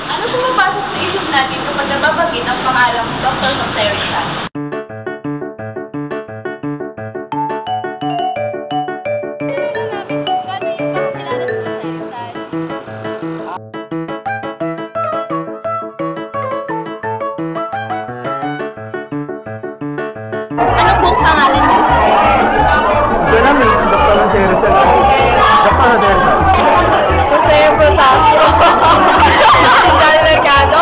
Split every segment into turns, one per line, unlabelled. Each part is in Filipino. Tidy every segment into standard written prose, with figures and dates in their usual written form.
Ano pumapasok sa isip natin kapag nababanggit ang pangalang Dr. Jose Rizal? Anong buong pangalan niyo?
Ito namin, Dr. Jose Rizal. Dr. Jose Rizal.
Jose Protasio. Dahil Mercado?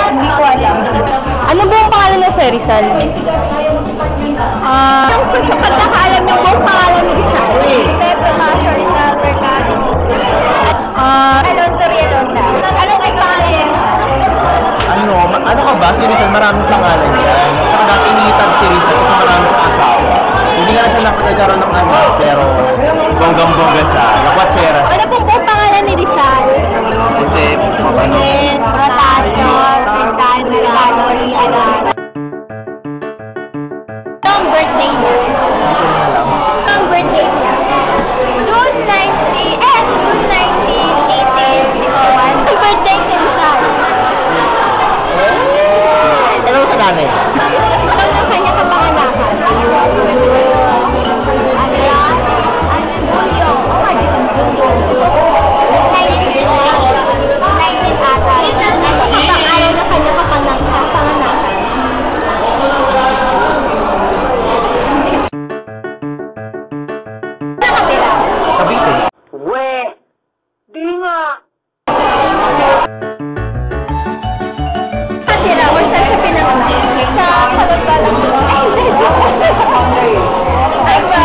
Hindi ko alam. Ano buong pangalan na Sir Rizal? Kapag nakaalam niyo buong pangalan ni Rizal? Jose Protasio Rizal Mercado. Alonso Rialonda. Anong may pangalan yan?
Ano ka ba? Si Rizal, maraming pangalan yan. Saka dati iniitag si Rizal kasi marami sa asawa. Hindi nga na siya nakagkaroon ng anak, pero bonggang-bongga siya. Lakwatsera.
Ano pong buong pangalan ni Rizal?
Jose
Protasio Rizal Mercado Rialonda. Ang birthday niya? Ang birthday niya? June 19, June 19, 1861. Ang birthday ni Rizal.
Ano sa nanay?
Ano na kanya kapanganakan? Julio. Kapangalaw na kanya kapanganakan. Nakatira.
Cavite.
Di nga. Nakatira or saan siya pinanganak? Sa Kalagbalang. Ay, ba?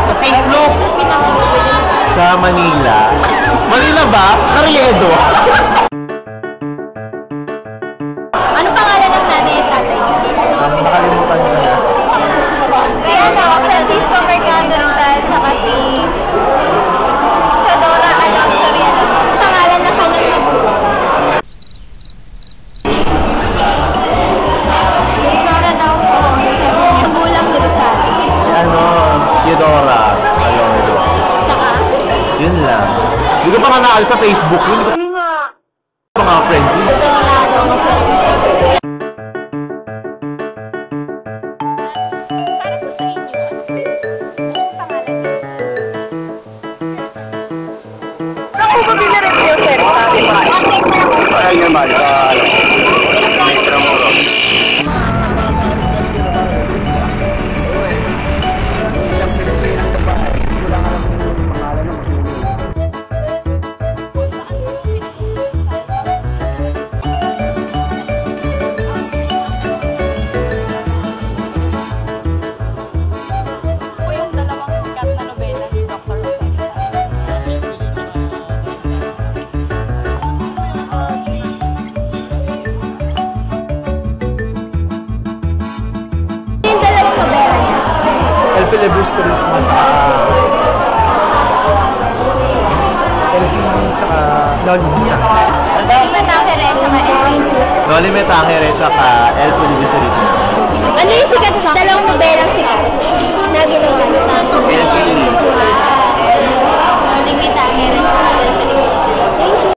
Sa St. Luke. Sa Manila. Manila ba? Carriedo.
Ano pangalan ng nanay at tatay?
Nakalimutan ko na.
Kaya Francisco Mercado Rizal, saka si Teodora Alonso Rialonda. Pangalan na kanyang magulang. Teodora daw po. Magulang ni Rizal.
Teodora Alonso.
Saka?
Yun lang. Hindi ko pa nga nakal sa Facebook yun. Mga friends yun.
Teodora Alonso. Ako ba pinareview, Sir?
Ay, naman. Metro Moro.
Ako yung dalawang sikat na nobela ni Dr. Jose Rizal. Yung dalawang nobela niya.
El Pelebus Christmas. Loli
Loli
Metangere tsaka El Pelebus Christmas.
Ano yung sikat? Dalawang nobelang sikat na ginawa?
El Pelebus.
Loli Metangere. Thank you.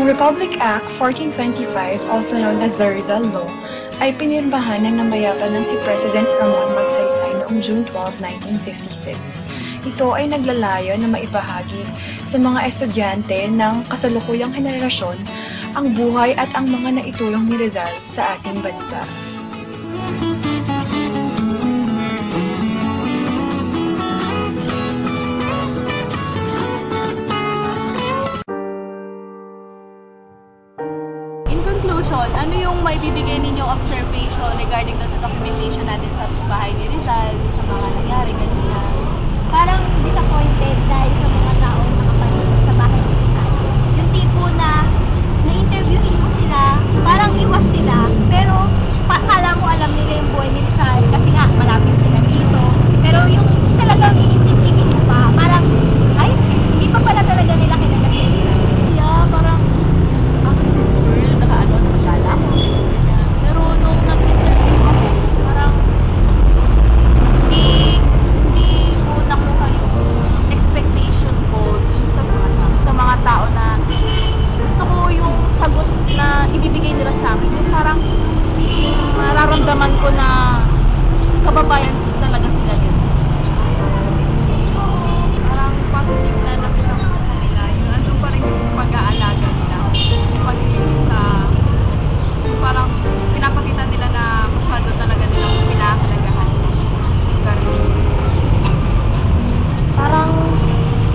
Republic Act 1425, also known as the Rizal Law, ay pinirmahan ng namayapa ng si President Ramon Magsaysay noong June 12, 1956. Ito ay naglalayo na maibahagi sa mga estudyante ng kasalukuyang henerasyon ang buhay at ang mga naitulong ni Rizal sa ating bansa.
Ano yung may bibigay ninyong observation regarding sa documentation natin sa bahay ni Rizal, sa mga nangyari kanina?
Parang disappointed dahil sa mga taong nakapaligid sa bahay ni Rizal. Yung tipo na na-interviewin mo sila, parang iwas sila, pero akala mo alam nila yung buhay ni Rizal kasi nga malapit sila dito. Pero yung talagang iisipin mo pa, parang ay, hindi pa pala talaga nila kilala si Rizal.
Yeah, parang pero nung nag-interview ako, parang hindi ko nakuha yung expectation ko dun sa mga tao na gusto ko yung sagot na ibibigay nila sa akin. Yung parang nararamdaman ko na kababayan talaga sila din. Parang positive na nakita ko sa kanila. Yung ano pa rin yung pag-aalaga nila. Yung pag-ilig sa parang pinapakita nila na masyado talaga nilang pinahalagahan yung lugar.
Parang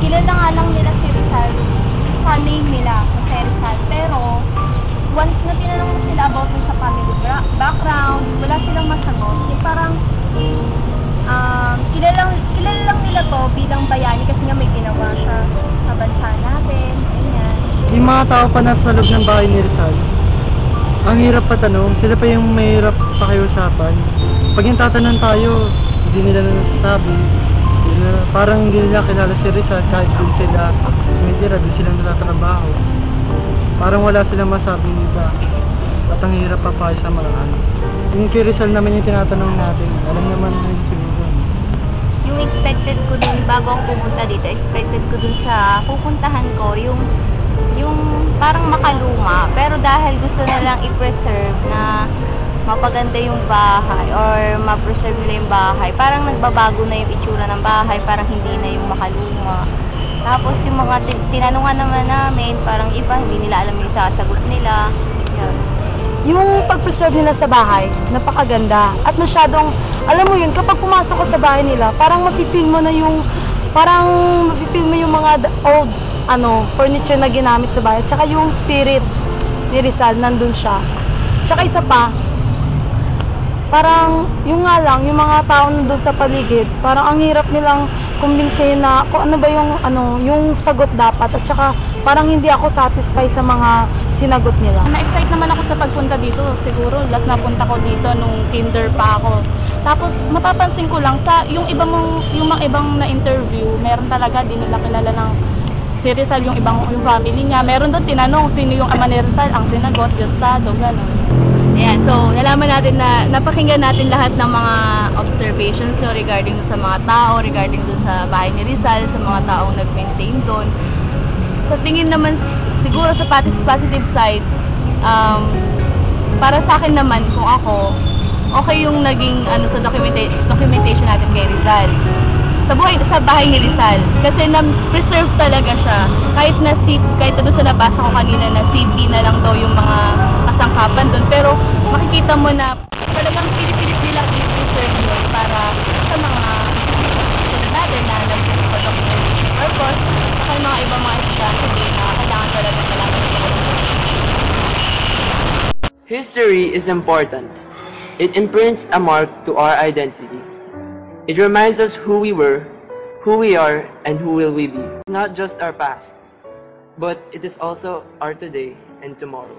kilala nga lang nila si Rizal sa name nila, sa Rizal. Pero once na tinanong mo sila about sa family background, wala silang masagot. Yung parang kilala lang nila to bilang bayani kasi nga may ginawa siya sa bansa natin. Ganyan.
Yung mga tao pa nasa loob ng bahay ni Rizal, ang hirap pa tanong, sila pa yung mahirap pakiusapan. Pag yung tatanong tayo, hindi nila nasasabi. Parang hindi nila kilala si Rizal kahit doon sila tumitira, doon sila natatrabaho. Parang wala silang masabing iba. At ang hirap pa sa mga ano. Yung kay Rizal naman yung tinatanong natin, alam naman nila siguro.
Yung expected ko dun, bago ako pumunta dito, expected ko dun sa pupuntahan ko, yung parang makaluma, pero dahil gusto nilang i-preserve na mapaganda yung bahay or ma-preserve nila yung bahay, parang nagbabago na yung itsura ng bahay, parang hindi na yung makaluma. Tapos yung mga tinanungan naman namin, parang iba, hindi nila alam yung sasagot nila. Yan.
Yung pag-preserve nila sa bahay, napakaganda. At masyadong, alam mo yun, kapag pumasok ko sa bahay nila, parang mapipil mo na yung, mga old, furniture na ginamit sa bahay. Tsaka yung spirit ni Rizal, nandun siya. Tsaka isa pa, parang, yung nga lang, yung mga tao nandun sa paligid, parang ang hirap nilang kumbinsihin na kung ano ba yung sagot dapat. At tsaka, parang hindi ako satisfied sa mga sinagot nila.
Na-excite naman ako sa pagpunta dito. Siguro, last na punta ko dito nung kinder pa ako. Tapos, mapapansin ko lang, yung mga ibang na-interview, meron talaga, di nila kilala ng si Rizal, yung family niya. Meron doon tinanong, sino yung ama ni Rizal, ang sinagot, Gustado, gano'n. Ayan, so, nalaman natin na, napakinggan natin lahat ng mga observations so, regarding sa mga tao, regarding doon sa bahay ni Rizal, sa mga taong nag-maintain doon. Sa tingin naman, siguro sa positive side, para sa akin naman, kung ako, okay yung naging sa documentation natin kay Rizal. Sa bahay ni Rizal. Kasi na-preserve talaga siya. Kahit doon sa nabasa ko kanina na CP na lang daw yung mga kasangkapan doon. Pero makikita mo na talagang pinipilit nilang i-preserve yun para sa mga sunod natin na nag-documentation purpose. Saka yung mga ibang mga estudyante na kailangan talaga malaman nila.
History is important. It imprints a mark to our identity. It reminds us who we were, who we are, and who will we be. It's not just our past, but it is also our today and tomorrow.